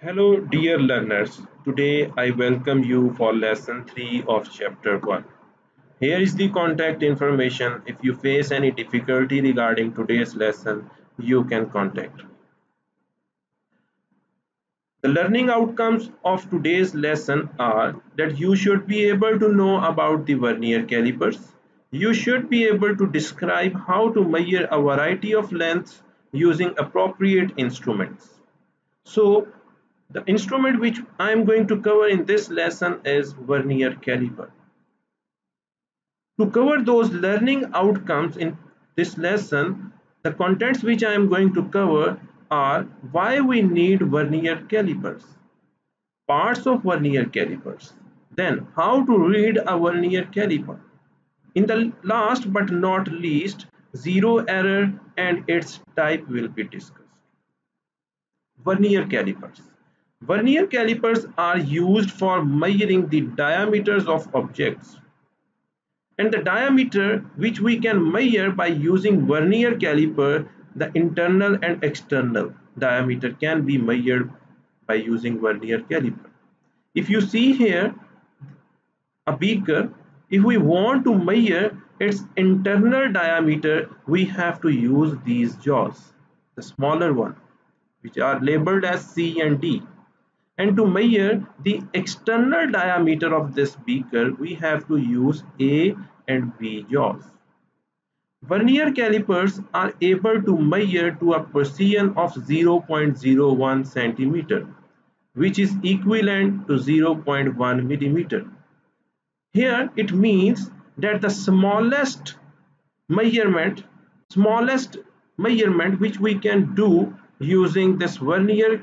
Hello dear learners, today I welcome you for lesson 3 of chapter 1. Here is the contact information. If you face any difficulty regarding today's lesson, you can contact. The learning outcomes of today's lesson are that you should be able to know about the vernier calipers. You should be able to describe how to measure a variety of lengths using appropriate instruments. So, the instrument which I am going to cover in this lesson is Vernier Caliper. To cover those learning outcomes in this lesson, the contents which I am going to cover are why we need Vernier Calipers, parts of Vernier Calipers, then how to read a Vernier Caliper. In the last but not least, zero error and its type will be discussed. Vernier calipers. Vernier calipers are used for measuring the diameters of objects. And the diameter which we can measure by using vernier caliper, the internal and external diameter can be measured by using vernier caliper. If you see here a beaker, if we want to measure its internal diameter, we have to use these jaws, the smaller one, which are labeled as C and D. And to measure the external diameter of this beaker, we have to use A and B jaws. Vernier calipers are able to measure to a precision of 0.01 centimeter, which is equivalent to 0.1 millimeter. Here it means that the measurement smallest measurement which we can do using this vernier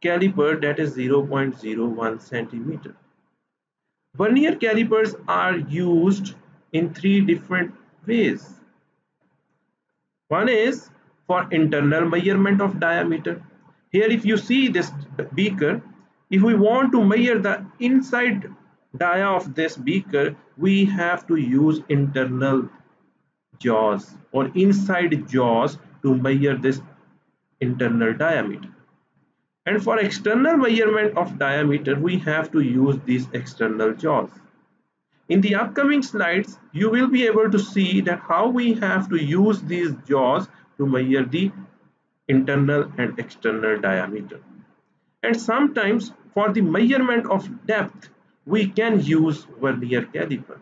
caliper, that is 0.01 centimeter. Vernier calipers are used in three different ways. One is for internal measurement of diameter. Here if you see this beaker, if we want to measure the inside dia of this beaker, we have to use internal jaws or inside jaws to measure this internal diameter. And for external measurement of diameter, we have to use these external jaws. In the upcoming slides, you will be able to see that how we have to use these jaws to measure the internal and external diameter. And sometimes for the measurement of depth, we can use vernier caliper.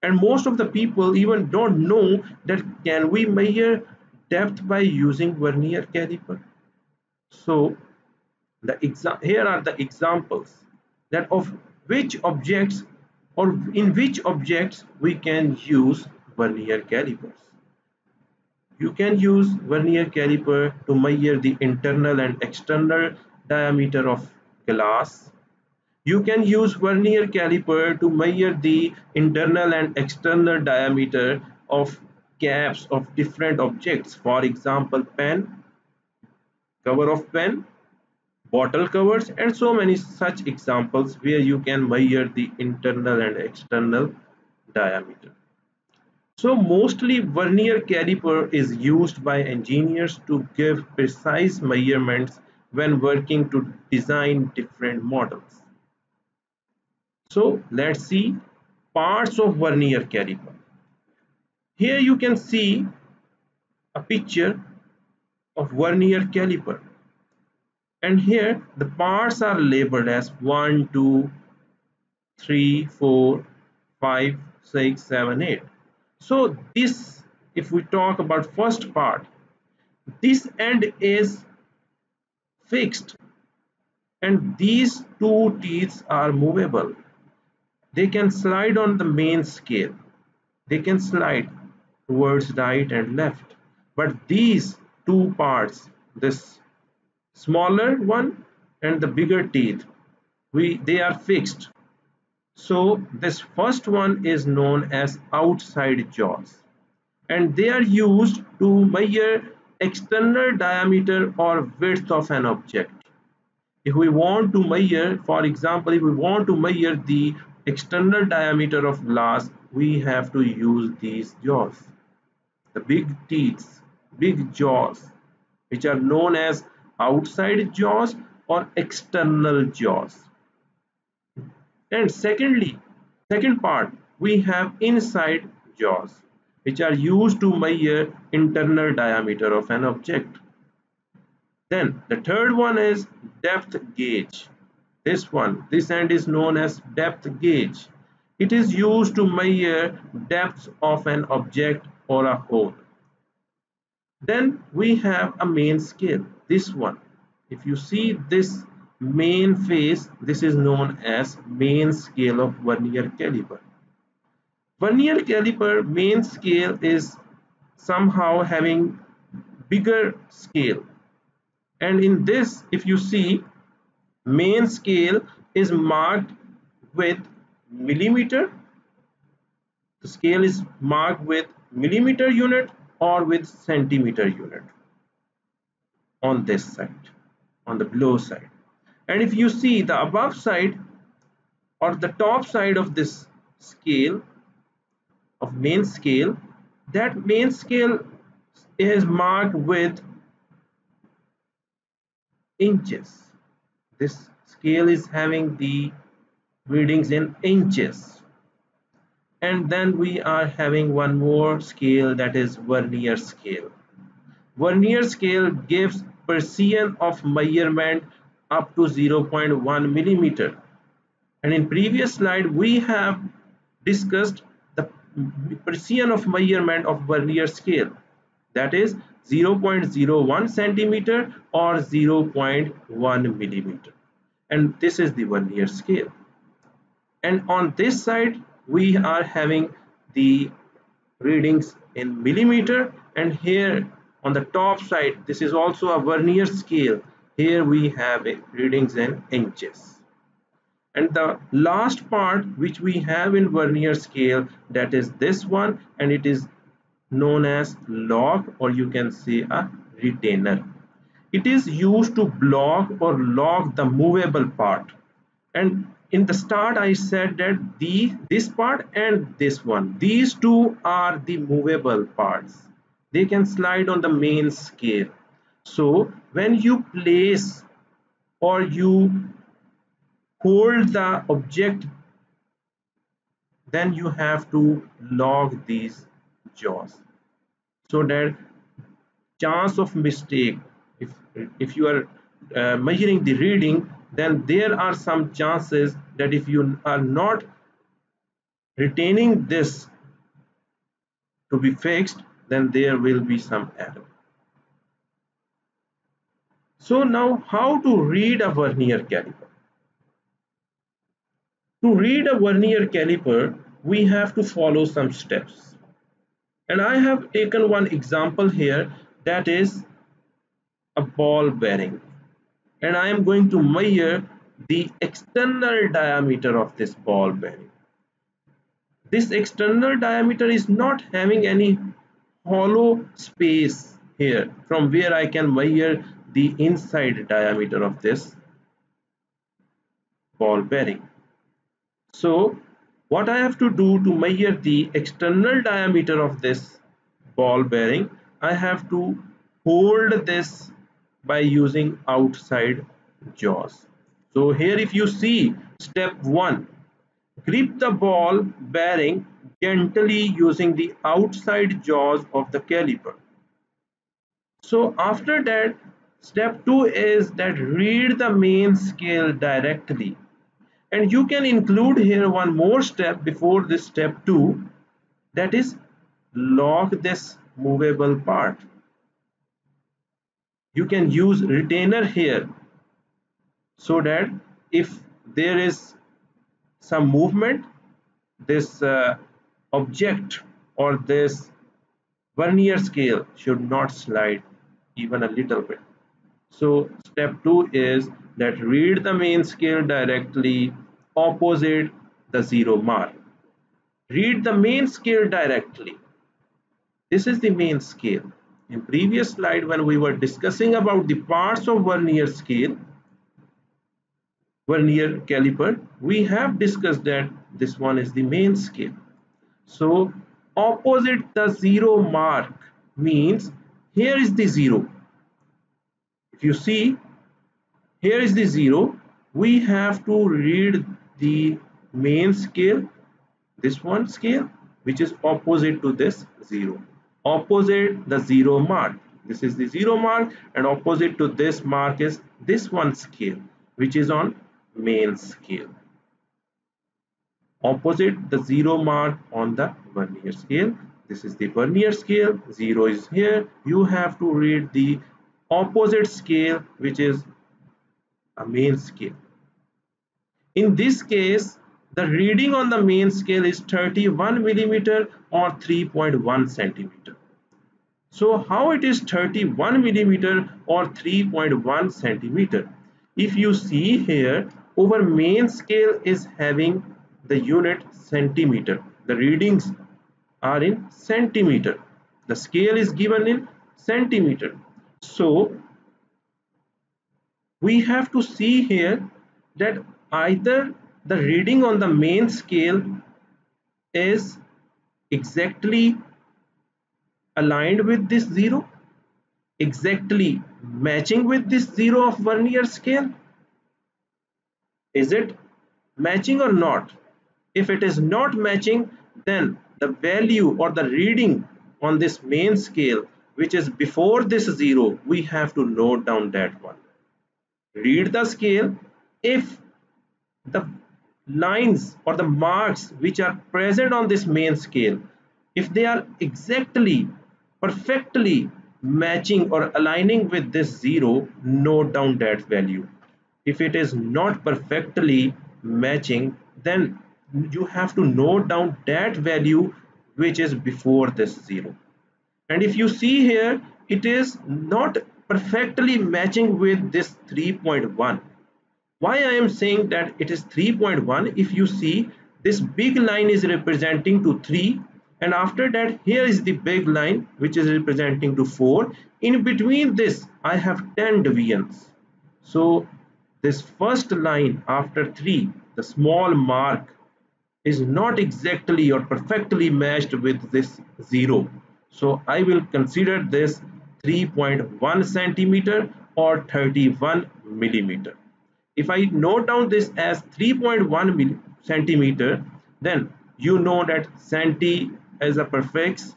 And most of the people even don't know that can we measure depth by using vernier caliper. So here are the examples that of which objects or in which objects we can use vernier calipers. You can use vernier caliper to measure the internal and external diameter of glass. You can use vernier caliper to measure the internal and external diameter of caps of different objects. For example, pen, cover of pen, bottle covers, and so many such examples where you can measure the internal and external diameter. So mostly vernier caliper is used by engineers to give precise measurements when working to design different models. So let's see parts of vernier caliper. Here you can see a picture of vernier caliper. And here the parts are labeled as 1, 2, 3, 4, 5, 6, 7, 8. So this, if we talk about first part, this end is fixed and these two teeth are movable. They can slide on the main scale. They can slide towards right and left. But these two parts, this smaller one and the bigger teeth, they are fixed. So this first one is known as outside jaws, and they are used to measure external diameter or width of an object. If we want to measure, for example, if we want to measure the external diameter of glass, we have to use these jaws, the big teeth, big jaws, which are known as outside jaws or external jaws. And second part, we have inside jaws, which are used to measure internal diameter of an object. Then the third one is depth gauge. This end is known as depth gauge. It is used to measure depth of an object or a hole. Then we have a main scale, this one. If you see this main face, this is known as main scale of Vernier caliper. Vernier caliper main scale is somehow having bigger scale, and in this, if you see, main scale is marked with millimeter. The scale is marked with millimeter unit or with centimeter unit on this side, on the below side. And if you see the above side or the top side of this scale, of main scale, that main scale is marked with inches. This scale is having the readings in inches. And then we are having one more scale, that is Vernier scale. Vernier scale gives precision of measurement up to 0.1 millimeter. And in previous slide we have discussed the precision of measurement of Vernier scale, that is 0.01 centimeter or 0.1 millimeter, and this is the Vernier scale. And on this side we are having the readings in millimeter, and here on the top side, this is also a Vernier scale, here we have readings in inches. And the last part which we have in Vernier scale, that is this one, and it is known as log, or you can say a retainer. It is used to block or log the movable part. And in the start I said that this part and this one, these two are the movable parts. They can slide on the main scale. So when you place or you hold the object, then you have to log these jaws, so that chance of mistake, if you are measuring the reading, then there are some chances that if you are not retaining this to be fixed, then there will be some error. So now, how to read a Vernier caliper? To read a Vernier caliper, we have to follow some steps. And I have taken one example here, that is a ball bearing. And I am going to measure the external diameter of this ball bearing. This external diameter is not having any hollow space here from where I can measure the inside diameter of this ball bearing. So what I have to do to measure the external diameter of this ball bearing, I have to hold this by using outside jaws. So here if you see step 1, grip the ball bearing gently using the outside jaws of the caliper. So after that, step 2 is that read the main scale directly. And you can include here one more step before this step 2, that is lock this movable part. You can use retainer here, so that if there is some movement, this object or this Vernier scale should not slide even a little bit. So step 2 is that read the main scale directly opposite the 0 mark. Read the main scale directly. This is the main scale. In previous slide, when we were discussing about the parts of Vernier scale, Vernier caliper, we have discussed that this one is the main scale. So opposite the 0 mark means here is the 0. If you see, Here is the 0. We have to read the main scale, this one scale, which is opposite to this 0. Opposite the 0 mark. This is the 0 mark, and opposite to this mark is this one scale, which is on main scale. Opposite the 0 mark on the vernier scale. This is the vernier scale, 0 is here. You have to read the opposite scale, which is a main scale. In this case, the reading on the main scale is 31 millimeter or 3.1 centimeter. So how it is 31 millimeter or 3.1 centimeter? If you see here, our main scale is having the unit centimeter. The readings are in centimeter. The scale is given in centimeter. So we have to see here that either the reading on the main scale is exactly aligned with this 0, exactly matching with this 0 of vernier scale. Is it matching or not? If it is not matching, then the value or the reading on this main scale, which is before this 0, we have to note down that one. Read the scale. If the lines or the marks which are present on this main scale, if they are exactly perfectly matching or aligning with this 0, note down that value. If it is not perfectly matching, then you have to note down that value which is before this 0. And if you see here, it is not perfectly matching with this 3.1. Why I am saying that it is 3.1? If you see, this big line is representing to 3, and after that here is the big line which is representing to 4. In between this I have 10 deviations. So this first line after 3, the small mark, is not exactly or perfectly matched with this 0. So I will consider this 3.1 centimeter or 31 millimeter. If I note down this as 3.1 centimeter, then you know that centi is a prefix,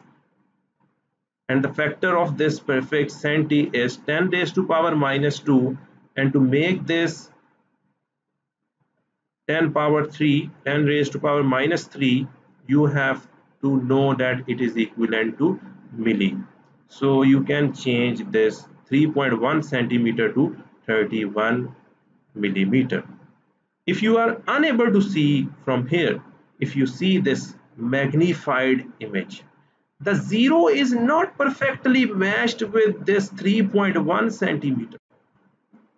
and the factor of this prefix centi is 10 raised to power minus 2, and to make this 10 power 3, 10 raised to power minus 3, you have to know that it is equivalent to milli. So you can change this 3.1 centimeter to 31 millimeter. If you are unable to see from here, if you see this magnified image, the 0 is not perfectly matched with this 3.1 centimeter.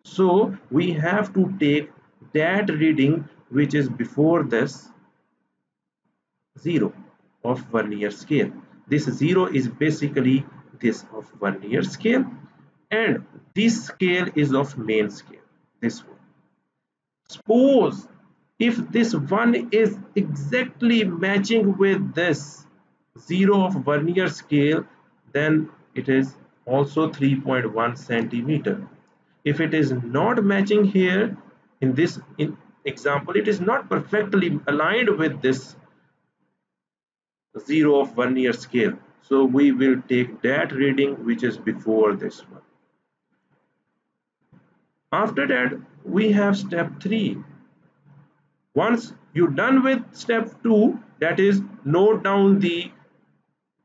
So we have to take that reading which is before this 0 of vernier scale. This 0 is basically this of vernier scale, and this scale is of main scale, this one. Suppose if this one is exactly matching with this 0 of vernier scale, then it is also 3.1 centimeter. If it is not matching here, in this example, it is not perfectly aligned with this 0 of vernier scale. So we will take that reading which is before this one. After that, we have step 3. Once you're done with step 2, that is note down the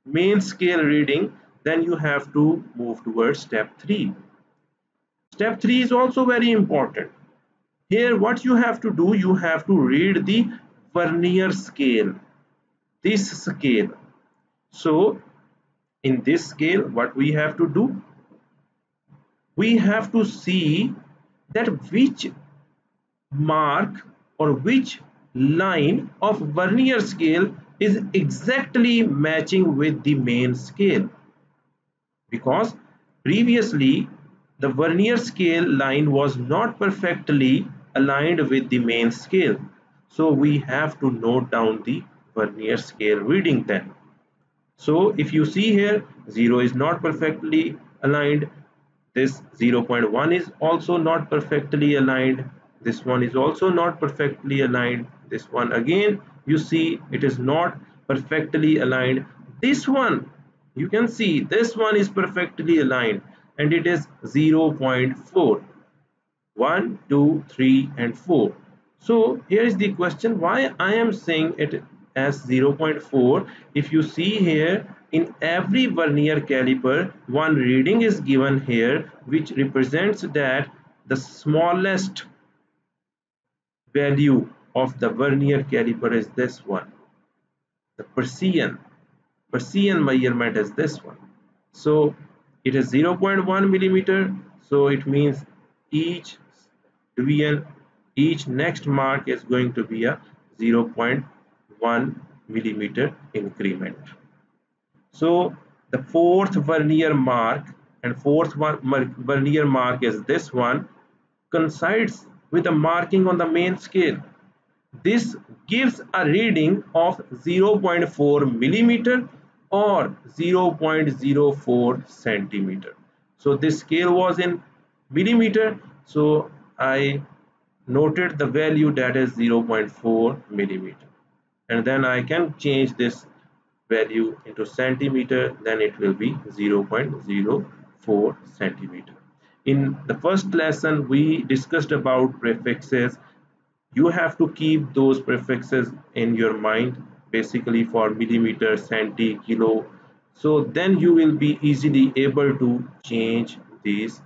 main scale reading, then you have to move towards step 3. Step 3 is also very important. Here what you have to do, you have to read the vernier scale, this scale. So in this scale, what we have to do, we have to see that which mark or which line of vernier scale is exactly matching with the main scale, because previously the vernier scale line was not perfectly aligned with the main scale. So we have to note down the vernier scale reading then. So if you see here, 0 is not perfectly aligned, This 0.1 is also not perfectly aligned. This one is also not perfectly aligned. This one again, you see it is not perfectly aligned. This one, you can see this one is perfectly aligned and it is 0.4. 1, 2, 3 and 4. So here is the question why I am saying it as 0.4. If you see here, in every vernier caliper one reading is given here which represents that the smallest value of the vernier caliper is this one. The Persian measurement is this one. So it is 0.1 millimeter. So it means each division, each next mark is going to be a 0.1 millimeter increment. So the fourth vernier mark and vernier mark is this one, coincides with the marking on the main scale. This gives a reading of 0.4 millimeter or 0.04 centimeter. So this scale was in millimeter, so I noted the value that is 0.4 millimeter, and then I can change this value into centimeter, then it will be 0.04 centimeter. In the first lesson we discussed about prefixes. You have to keep those prefixes in your mind, basically for millimeter, centi, kilo. So then you will be easily able to change these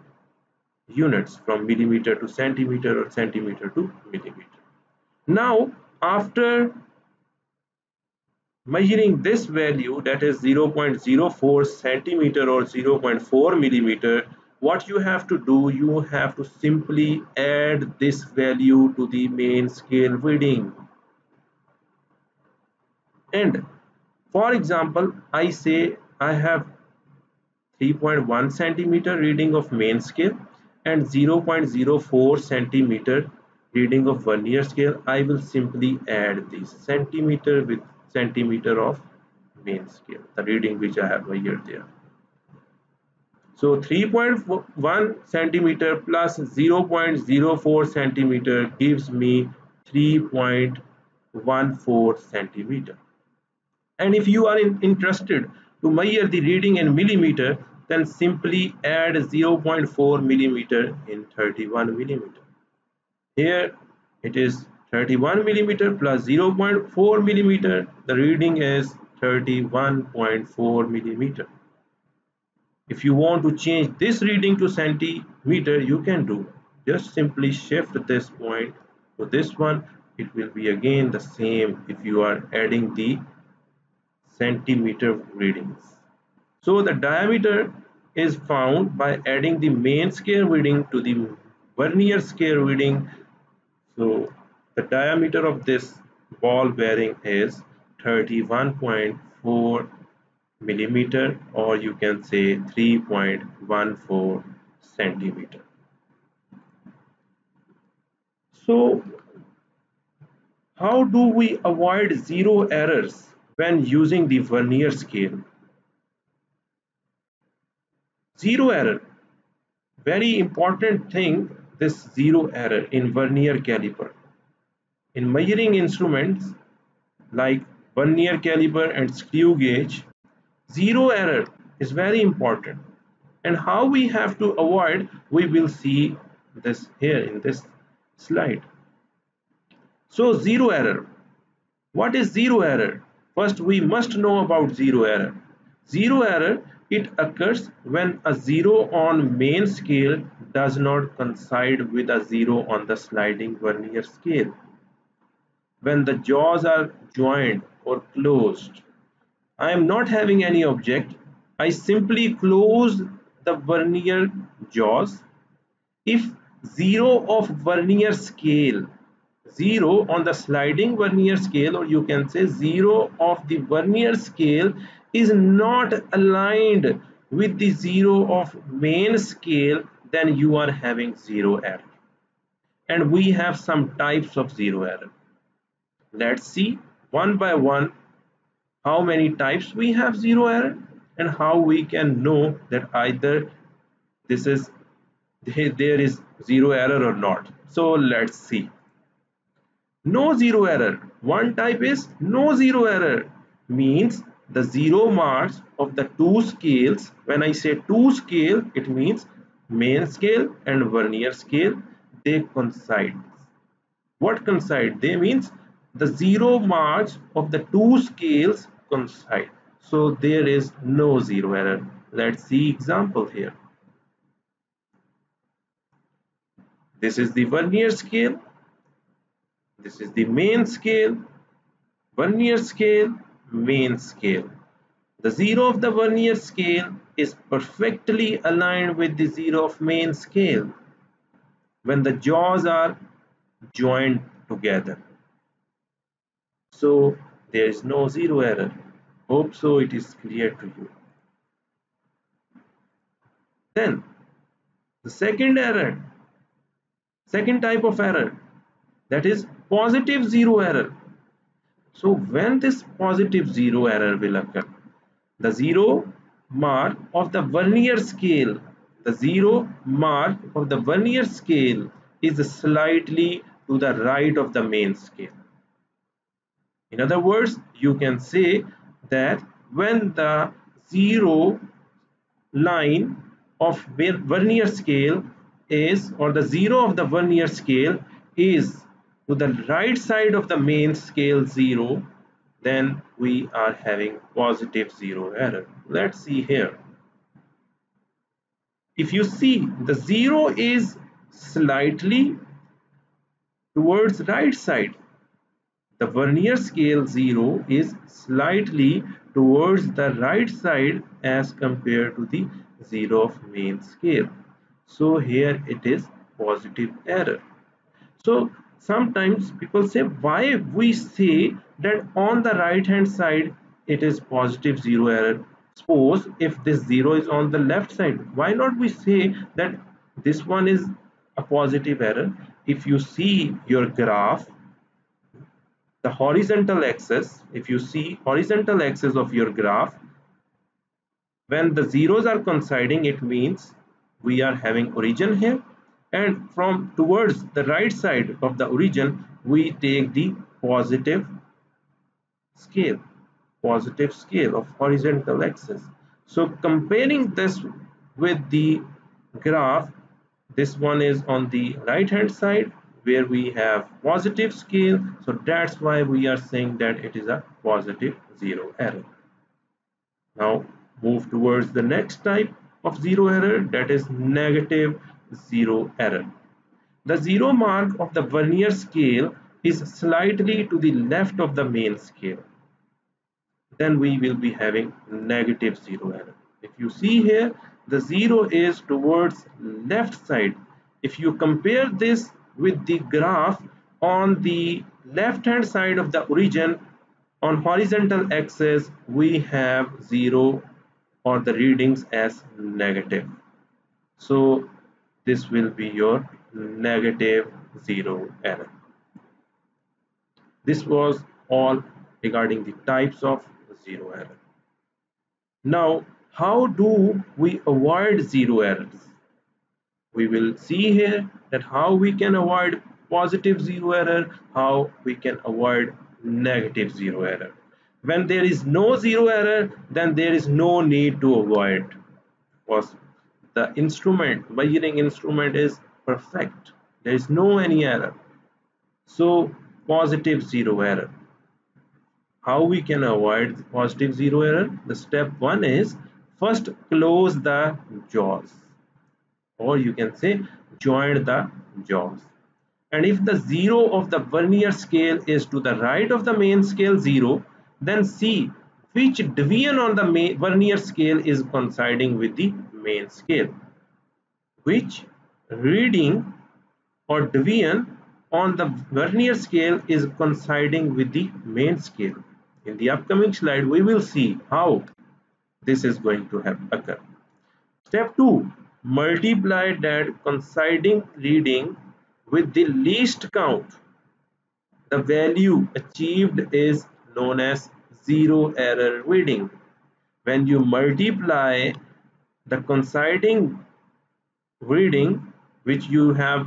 units from millimeter to centimeter or centimeter to millimeter. Now after measuring this value, that is 0.04 centimeter or 0.4 millimeter, what you have to do, you have to simply add this value to the main scale reading. And for example, I say I have 3.1 centimeter reading of main scale and 0.04 centimeter reading of vernier scale. I will simply add this centimeter with centimeter of main scale, the reading which I have measured there. So 3.1 centimeter plus 0.04 centimeter gives me 3.14 centimeter. And if you are interested to measure the reading in millimeter, then simply add 0.4 millimeter in 31 millimeter. Here it is 31 millimeter plus 0.4 millimeter. The reading is 31.4 millimeter. If you want to change this reading to centimeter, you can do. Just simply shift this point to this one. It will be again the same if you are adding the centimeter readings. So the diameter is found by adding the main scale reading to the vernier scale reading. So the diameter of this ball bearing is 31.4 millimeter, or you can say 3.14 centimeter. So how do we avoid zero errors when using the vernier scale? Zero error, very important thing, this zero error in vernier caliper. In measuring instruments like vernier caliper and screw gauge, zero error is very important. And how we have to avoid, we will see this here in this slide. So zero error. What is zero error? First we must know about zero error. Zero error, it occurs when a zero on main scale does not coincide with a zero on the sliding vernier scale. When the jaws are joined or closed, I am not having any object. I simply close the vernier jaws. If zero of vernier scale, zero on the sliding vernier scale, or you can say zero of the vernier scale is not aligned with the zero of main scale, then you are having zero error. And we have some types of zero error. Let's see one by one how many types we have zero error and how we can know that either this is there is zero error or not. So let's see. No zero error. One type is no zero error, means the zero marks of the two scales. When I say two scale, it means main scale and vernier scale, they coincide. What coincide? They means the zero marks of the two scales coincide. So there is no zero error. Let's see example here. This is the vernier scale. This is the main scale, vernier scale, main scale. The zero of the vernier scale is perfectly aligned with the zero of main scale when the jaws are joined together. So there is no zero error. Hope so it is clear to you. Then the second error, second type of error, that is positive zero error. So when this positive zero error will occur, the zero mark of the vernier scale, the zero mark of the vernier scale is slightly to the right of the main scale. In other words, you can say that when the zero line of vernier scale is, or the zero of the vernier scale is to the right side of the main scale zero, then we are having positive zero error. Let's see here. If you see, the zero is slightly towards right side, the vernier scale zero is slightly towards the right side as compared to the zero of main scale. So here it is positive error. So sometimes people say, why we say that on the right hand side it is positive zero error. Suppose if this zero is on the left side, why not we say that this one is a positive error? If you see your graph, the horizontal axis, if you see horizontal axis of your graph, when the zeros are coinciding, it means we are having origin here, and from towards the right side of the origin we take the positive scale, positive scale of horizontal axis. So comparing this with the graph, this one is on the right hand side where we have positive scale, so that's why we are saying that it is a positive zero error. Now move towards the next type of zero error, that is negative zero error. The zero mark of the vernier scale is slightly to the left of the main scale. Then we will be having negative zero error. If you see here, the zero is towards left side. If you compare this with the graph, on the left hand side of the origin, on horizontal axis we have zero or the readings as negative. So this will be your negative zero error. This was all regarding the types of zero error. Now, how do we avoid zero errors? We will see here that how we can avoid positive zero error, how we can avoid negative zero error. When there is no zero error, then there is no need to avoid, because the instrument, measuring instrument is perfect. There is no any error. So positive zero error. How we can avoid positive zero error? The step one is first close the jaws, or you can say join the jaws. And if the zero of the vernier scale is to the right of the main scale zero, then see which division on the vernier scale is coinciding with the main scale. Which reading or division on the vernier scale is coinciding with the main scale. In the upcoming slide, we will see how this is going to occur. Step 2. Multiply that coinciding reading with the least count. The value achieved is known as zero error reading. When you multiply the coinciding reading which you have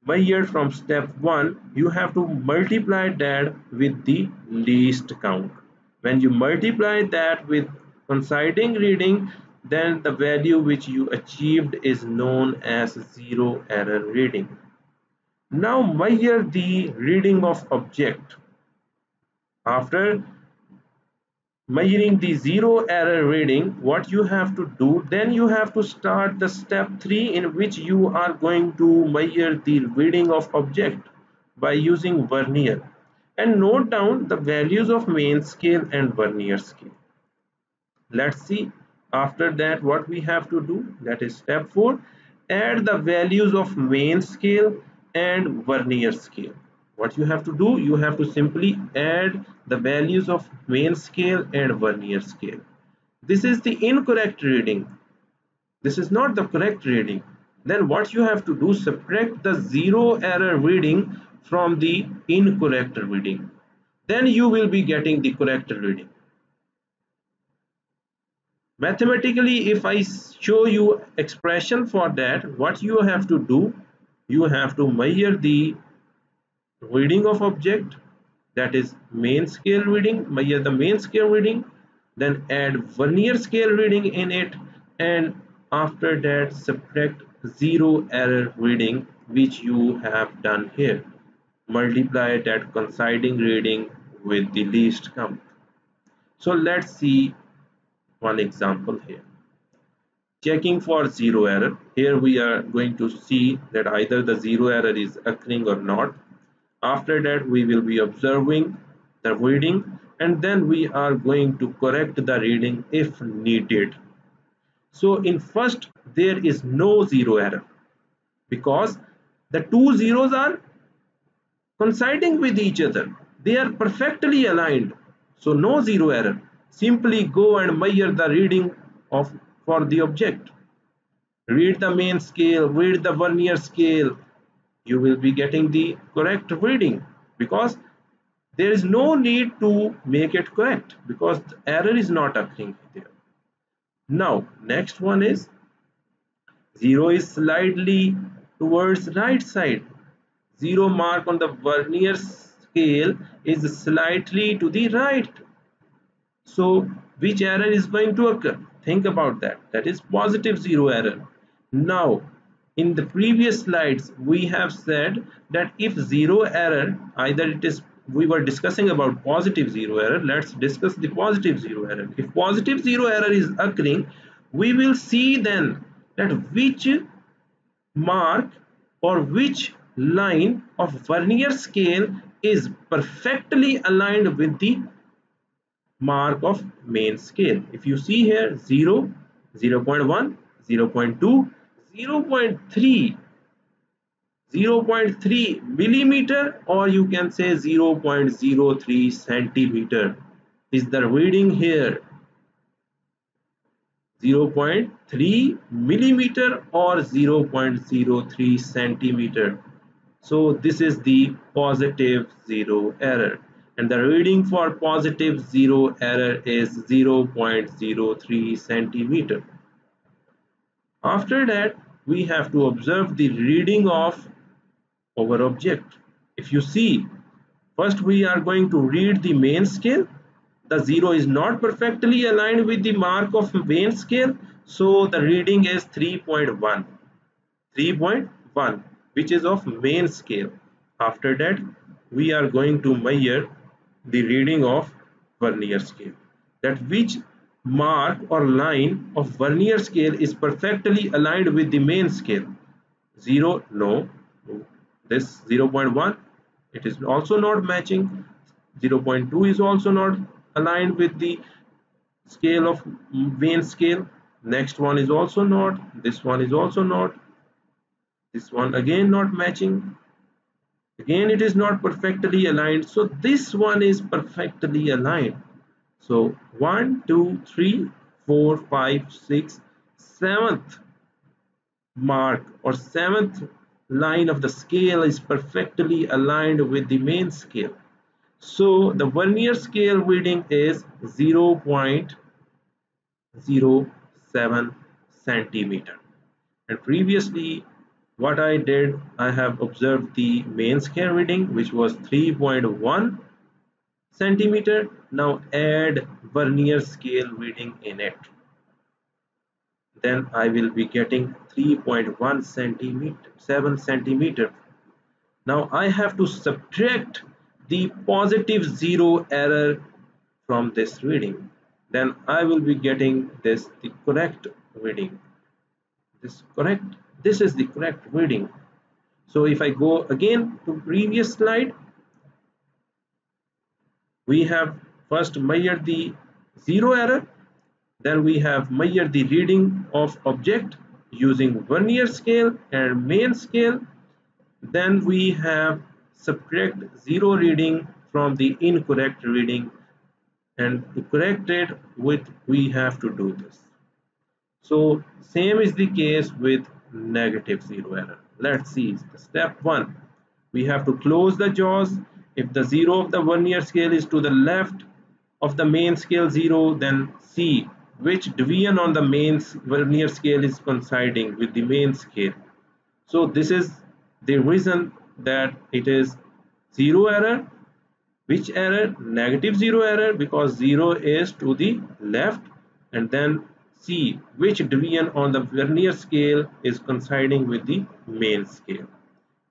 measured from step 1, you have to multiply that with the least count. When you multiply that with coinciding reading, then the value which you achieved is known as zero error reading. Now measure the reading of object. After measuring the zero error reading, what you have to do, then you have to start the step 3 in which you are going to measure the reading of object by using vernier, and note down the values of main scale and vernier scale. Let's see after that what we have to do. That is step 4. Add the values of main scale and vernier scale. What you have to do, you have to simply add the values of main scale and vernier scale. This is the incorrect reading. This is not the correct reading. Then what you have to do, subtract the zero error reading from the incorrect reading. Then you will be getting the correct reading. Mathematically, if I show you expression for that, what you have to do, you have to measure the reading of object, that is main scale reading, measure the main scale reading, then add vernier scale reading in it, and after that subtract zero error reading which you have done here. Multiply that coinciding reading with the least count. So let's see one example here. Checking for zero error. Here we are going to see that either the zero error is occurring or not. After that we will be observing the reading, and then we are going to correct the reading if needed. So in first, there is no zero error because the two zeros are coinciding with each other. They are perfectly aligned. So no zero error. Simply go and measure the reading of for the object. Read the main scale, read the vernier scale. You will be getting the correct reading because there is no need to make it correct because the error is not occurring there. Now next one is 0 is slightly towards right side. 0 mark on the vernier scale is slightly to the right. So which error is going to occur? Think about that. That is positive zero error. Now in the previous slides we have said that if zero error, either it is, we were discussing about positive zero error, let's discuss the positive zero error. If positive zero error is occurring, we will see then that which mark or which line of vernier scale is perfectly aligned with the mark of main scale. If you see here 0, 0 0.1, 0 0.2, 0 0.3, 0 0.3 millimeter, or you can say 0 0.03 centimeter is the reading here. 0 0.3 millimeter or 0 0.03 centimeter. So this is the positive zero error, and the reading for positive zero error is 0 0.03 centimeter. After that we have to observe the reading of our object. If you see, first we are going to read the main scale. The 0 is not perfectly aligned with the mark of main scale, so the reading is 3.1. 3.1, which is of main scale. After that we are going to measure the reading of vernier scale, that which mark or line of vernier scale is perfectly aligned with the main scale. 0, no. This 0.1, it is also not matching. 0.2 is also not aligned with the scale of main scale. Next one is also not. This one is also not. This one again not matching. Again it is not perfectly aligned. So this one is perfectly aligned. So 1, 2, 3, 4, 5, 6, 7th mark or 7th line of the scale is perfectly aligned with the main scale. So the vernier scale reading is 0.07 centimeter. And previously what I did, I have observed the main scale reading, which was 3.1 centimeter. Now add vernier scale reading in it, then I will be getting 3.1 centimeter, 7 centimeter. Now I have to subtract the positive zero error from this reading, then I will be getting this the correct reading. This is the correct reading. So if I go again to previous slide, we have first measured the zero error, then we have measured the reading of object using vernier scale and main scale, then we have subtract zero reading from the incorrect reading, and to correct it with we have to do this. So same is the case with negative zero error. Let's see step 1. We have to close the jaws. If the zero of the vernier scale is to the left of the main scale zero, then see which division on the main vernier scale is coinciding with the main scale. So this is the reason that it is zero error. Which error? Negative zero error, because zero is to the left. And then see which division on the vernier scale is coinciding with the main scale.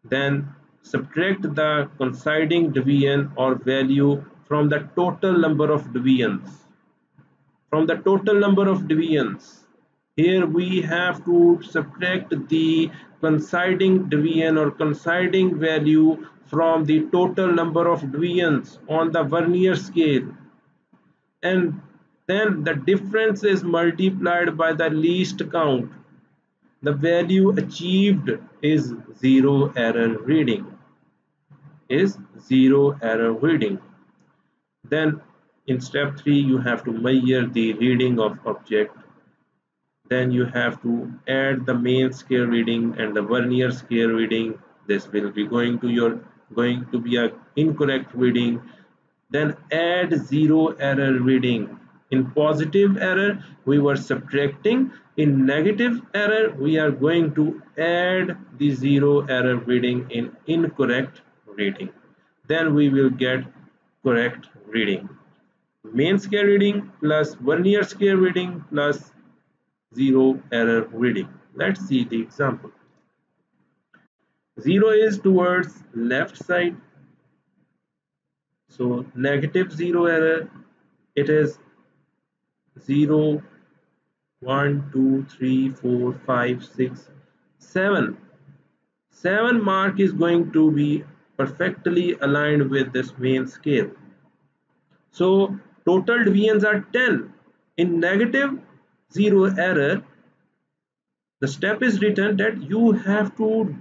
Then subtract the coinciding division or value from the total number of divisions. From the total number of divisions, here we have to subtract the coinciding division or coinciding value from the total number of divisions on the vernier scale, and then the difference is multiplied by the least count. The value achieved is zero error reading. Then in step 3 you have to measure the reading of object, then you have to add the main scale reading and the vernier scale reading. This will be going to be a incorrect reading. Then add zero error reading. In positive error we were subtracting, in negative error we are going to add the zero error reading in incorrect reading, then we will get correct reading. Main scale reading plus vernier scale reading plus zero error reading. Let's see the example. Zero is towards left side, so negative zero error, it is 0, 1, 2, 3, 4, 5, 6, 7. 7 mark is going to be perfectly aligned with this main scale. So total divisions are 10. In negative zero error, the step is written that you have to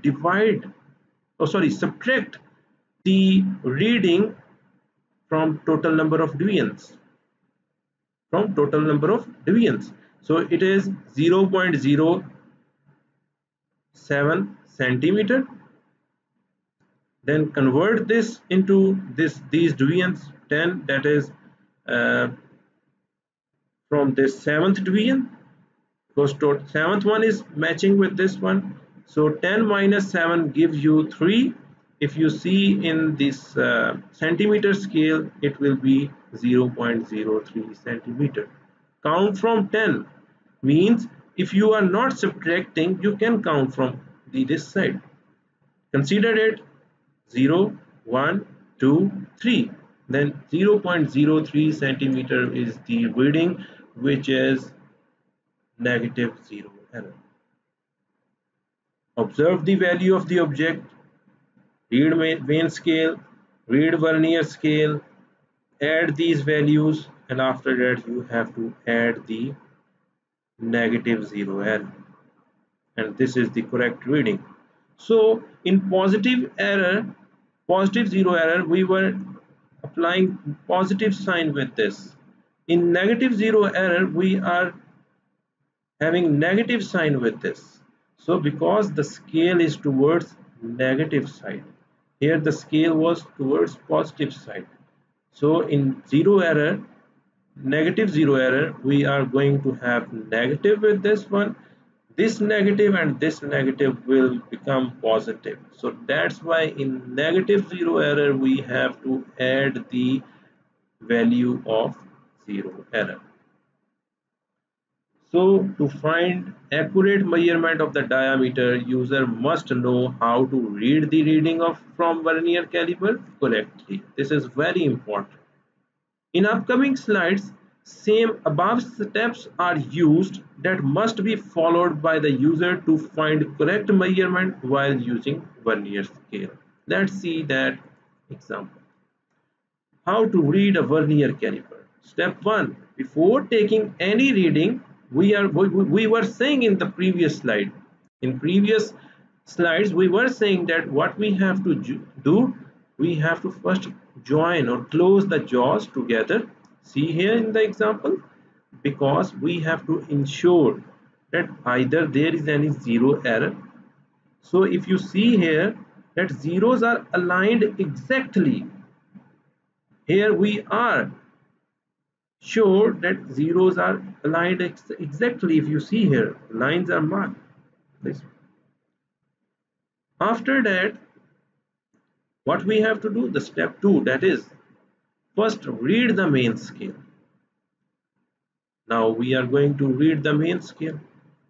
subtract the reading from total number of divisions. So it is 0.07 centimeter. Then convert this into these divisions. 10, that is from this 7th division, because 7th one is matching with this one. So 10 minus 7 gives you 3. If you see in this centimeter scale, it will be 0.03 centimeter. Count from 10 means if you are not subtracting, you can count from this side. Consider it 0, 1, 2, 3. Then 0.03 centimeter is the reading, which is negative zero error. Observe the value of the object, read main scale, read vernier scale, add these values, and after that you have to add the negative zero error, and this is the correct reading. So in positive zero error, we were applying positive sign with this. In negative zero error, we are having negative sign with this. So because the scale is towards negative side, here the scale was towards positive side. So in negative zero error, we are going to have negative with this one. this negative and this negative will become positive. So that's why in negative zero error we have to add the value of zero error. So to find accurate measurement of the diameter, user must know how to read the reading of from vernier caliper correctly. This is very important. In upcoming slides, same above steps are used that must be followed by the user to find correct measurement while using vernier scale. Let's see that example. How to read a vernier caliper. Step 1. Before taking any reading, we were saying in the previous slide. In previous slides, we were saying that what we have to do, we have to first join or close the jaws together. See here in the example, because we have to ensure that either there is any zero error. So if you see here that zeros are aligned exactly, here we are sure that zeros are aligned exactly. If you see here, lines are marked. This. After that, what we have to do, the step 2, that is first read the main scale. Now we are going to read the main scale,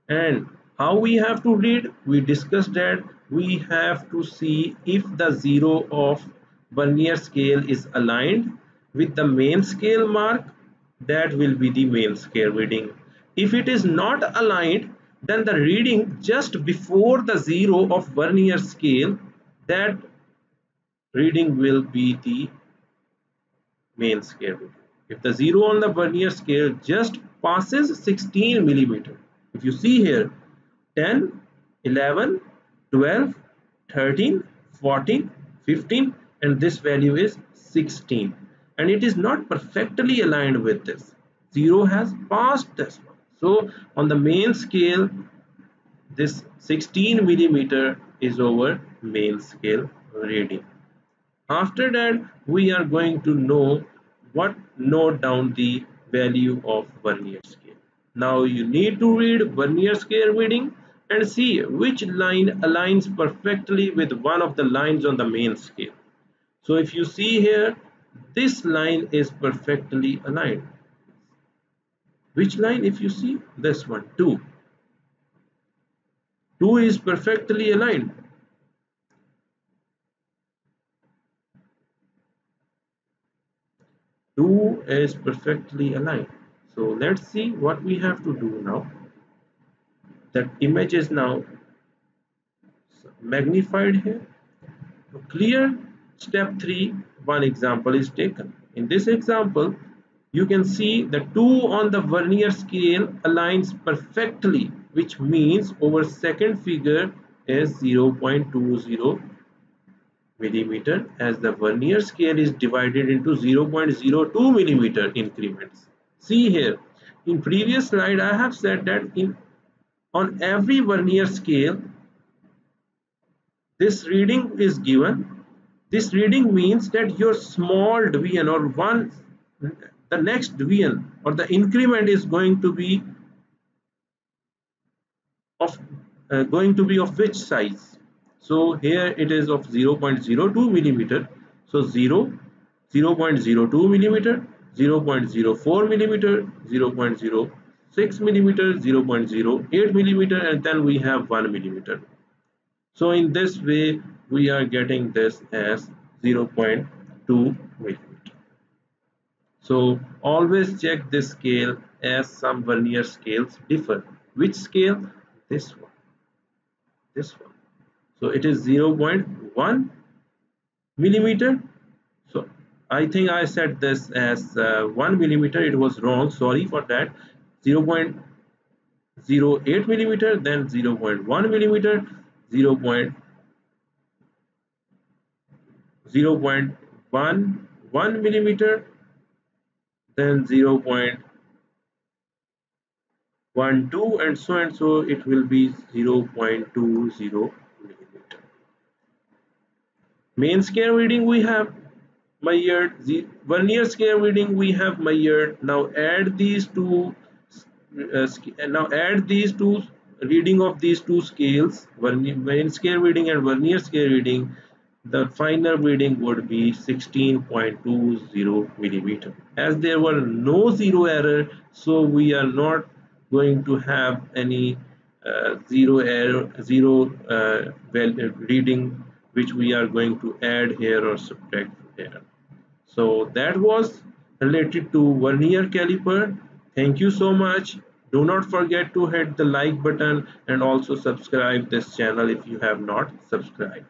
and how we have to read, we discussed that we have to see if the zero of vernier scale is aligned with the main scale mark, that will be the main scale reading. If it is not aligned, then the reading just before the zero of vernier scale, that reading will be the main scale reading. If the zero on the vernier scale just passes 16 millimeter, if you see here 10, 11, 12, 13, 14, 15, and this value is 16, and it is not perfectly aligned with this. Zero has passed this one. So on the main scale, this 16 millimeter is our main scale reading. After that, we are going to note down the value of vernier scale. Now you need to read vernier scale reading and see which line aligns perfectly with one of the lines on the main scale. So if you see here, this line is perfectly aligned. Which line? If you see this one, 2. 2 is perfectly aligned. 2 is perfectly aligned. So let's see what we have to do now. That image is now magnified here. To clear step 3, one example is taken. In this example, you can see the 2 on the vernier scale aligns perfectly, which means our second figure is 0.20 millimeter, as the vernier scale is divided into 0.02 millimeter increments. See here, in previous slide I have said that on every vernier scale this reading is given. This reading means that your small deviation or the next deviation or the increment is going to be of which size. So here it is of 0.02 millimeter. So 0.02 millimeter, 0.04 millimeter, 0.06 millimeter, 0.08 millimeter, and then we have 1 millimeter. So in this way we are getting this as 0.2 millimeter. So always check this scale, as some vernier scales differ. Which scale? This one. This one. So it is 0.1 millimeter. So I think I said this as 1 millimeter. It was wrong. Sorry for that. 0.08 millimeter, then 0.1 millimeter, 0.0.11 millimeter, then 0.12, and so it will be 0.20 millimeter. Main scale reading we have measured, the vernier scale reading we have measured. Now add these two reading of these two scales, main scale reading and vernier scale reading, the final reading would be 16.20 millimeter. As there were no zero error, so we are not going to have any zero error, zero reading which we are going to add here or subtract here. So that was related to vernier caliper. Thank you so much. Do not forget to hit the like button and also subscribe this channel if you have not subscribed.